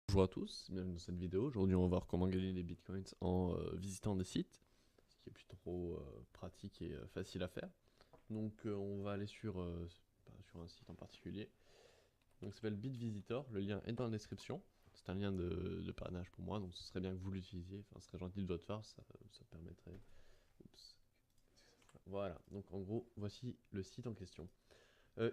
Bonjour à tous, bienvenue dans cette vidéo. Aujourd'hui on va voir comment gagner des bitcoins en visitant des sites, ce qui est plutôt pratique et facile à faire. Donc on va aller sur un site en particulier, donc ça s'appelle BitVisitor, le lien est dans la description. C'est un lien de parrainage pour moi, donc ce serait bien que vous l'utilisiez, enfin ce serait gentil de votre part, ça permettrait... Oups. Voilà, donc en gros voici le site en question.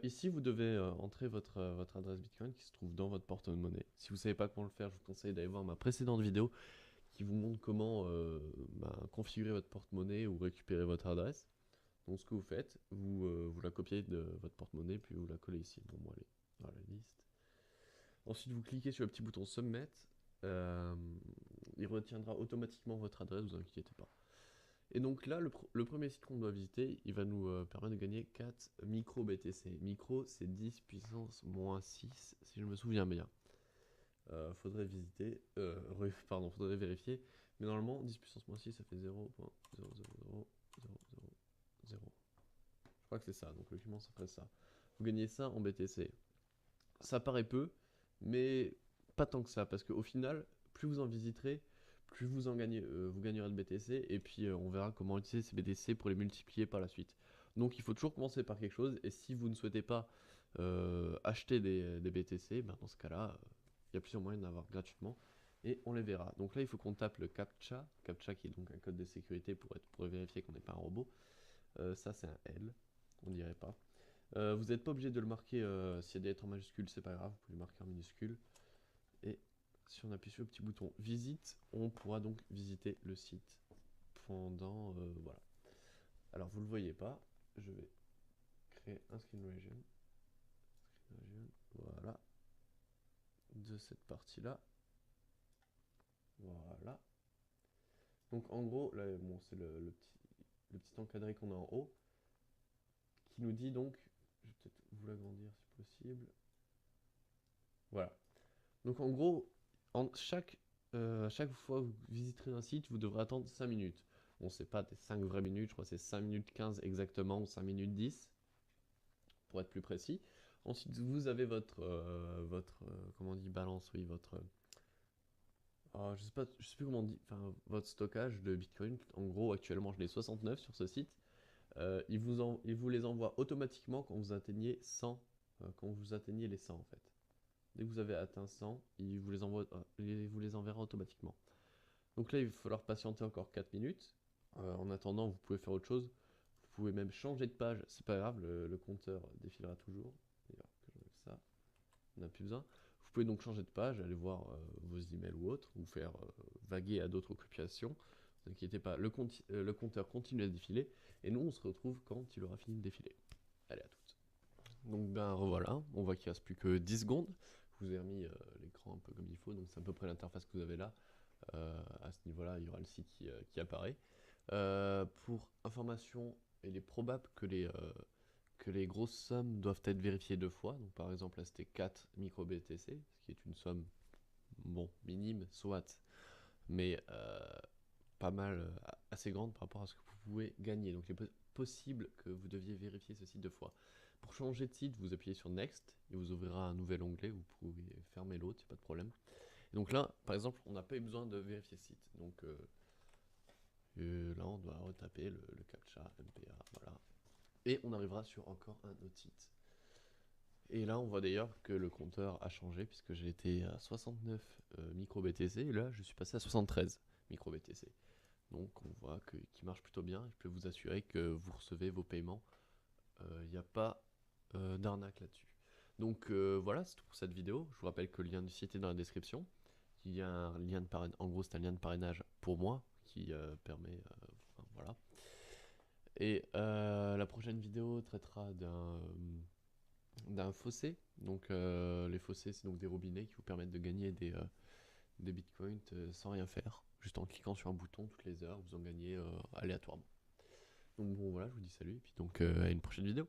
Ici, vous devez entrer votre adresse Bitcoin qui se trouve dans votre porte-monnaie. Si vous ne savez pas comment le faire, je vous conseille d'aller voir ma précédente vidéo qui vous montre comment configurer votre porte-monnaie ou récupérer votre adresse. Donc, ce que vous faites, vous la copiez de votre porte-monnaie, puis vous la collez ici. Bon, moi, elle est dans la liste. Ensuite, vous cliquez sur le petit bouton Submit. Il retiendra automatiquement votre adresse, vous inquiétez pas. Et donc là, le premier site qu'on doit visiter, il va nous permettre de gagner 4 micro BTC. Micro, c'est 10 puissance moins 6, si je me souviens bien. Faudrait visiter, faudrait vérifier. Mais normalement, 10 puissance moins 6, ça fait 0.000000. Je crois que c'est ça, donc logiquement, ça ferait ça. Vous gagnez ça en BTC. Ça paraît peu, mais pas tant que ça, parce qu'au final, plus vous en visiterez, plus vous en gagnez, vous gagnerez de BTC, et puis on verra comment utiliser ces BTC pour les multiplier par la suite. Donc il faut toujours commencer par quelque chose, et si vous ne souhaitez pas acheter des BTC, ben dans ce cas-là, il y a plusieurs moyens d'avoir gratuitement, et on les verra. Donc là, il faut qu'on tape le CAPTCHA qui est donc un code de sécurité pour vérifier qu'on n'est pas un robot. Ça c'est un L, on dirait pas. Vous n'êtes pas obligé de le marquer s'il y a des lettres en majuscule, c'est pas grave, vous pouvez le marquer en minuscule. Et si on appuie sur le petit bouton visite, on pourra donc visiter le site pendant. Voilà. Alors vous le voyez pas, je vais créer un screen region. Voilà. De cette partie-là. Voilà. Donc en gros, là, bon, c'est le petit encadré qu'on a en haut qui nous dit donc. Je vais peut-être vous l'agrandir si possible. Voilà. Donc en gros, à chaque fois que vous visiterez un site, vous devrez attendre 5 minutes. Bon, c'est pas des 5 vraies minutes, je crois que c'est 5 minutes 15 exactement, ou 5 minutes 10, pour être plus précis. Ensuite, vous avez comment on dit, balance, oui, je sais plus comment on dit, enfin, votre stockage de Bitcoin. En gros, actuellement, je l'ai 69 sur ce site. Il vous les envoie automatiquement quand vous atteignez 100, quand vous atteignez les 100 en fait. Dès que vous avez atteint 100, il vous les enverra automatiquement. Donc là, il va falloir patienter encore 4 minutes. En attendant, vous pouvez faire autre chose. Vous pouvez même changer de page, c'est pas grave, le compteur défilera toujours. D'ailleurs, que j'enlève ça, on n'a plus besoin. Vous pouvez donc changer de page, aller voir vos emails ou autres, ou faire vaguer à d'autres occupations. Ne vous inquiétez pas, le compteur continue à défiler, et nous on se retrouve quand il aura fini de défiler. Allez, à toutes. Donc ben revoilà, on voit qu'il ne reste plus que 10 secondes. Je vous ai remis l'écran un peu comme il faut, donc c'est à peu près l'interface que vous avez là. À ce niveau-là, il y aura le site qui apparaît. Pour information, il est probable que les grosses sommes doivent être vérifiées 2 fois. Donc par exemple, là c'était 4 micro BTC, ce qui est une somme, bon, minime, soit, mais pas mal, assez grande par rapport à ce que vous pouvez gagner. Donc il est possible que vous deviez vérifier ce site 2 fois. Pour changer de site, vous appuyez sur Next, il vous ouvrira un nouvel onglet, vous pouvez fermer l'autre, il n'y a pas de problème. Et donc là, par exemple, on n'a pas eu besoin de vérifier ce site. Donc là, on doit retaper le CAPTCHA, MPA, voilà. Et on arrivera sur encore un autre site. Et là, on voit d'ailleurs que le compteur a changé, puisque j'ai été à 69 micro BTC, et là, je suis passé à 73 micro BTC. Donc on voit qu'il marche plutôt bien, et je peux vous assurer que vous recevez vos paiements. Il n'y a pas d'arnaque là-dessus. Donc voilà, c'est tout pour cette vidéo. Je vous rappelle que le lien du site est dans la description. Il y a un lien de parrainage, en gros c'est un lien de parrainage pour moi qui permet, enfin, voilà. Et la prochaine vidéo traitera d'un fossé. Donc les fossés, c'est donc des robinets qui vous permettent de gagner des bitcoins sans rien faire. Juste en cliquant sur un bouton toutes les heures, vous en gagnez aléatoirement. Donc bon voilà, je vous dis salut et puis donc à une prochaine vidéo.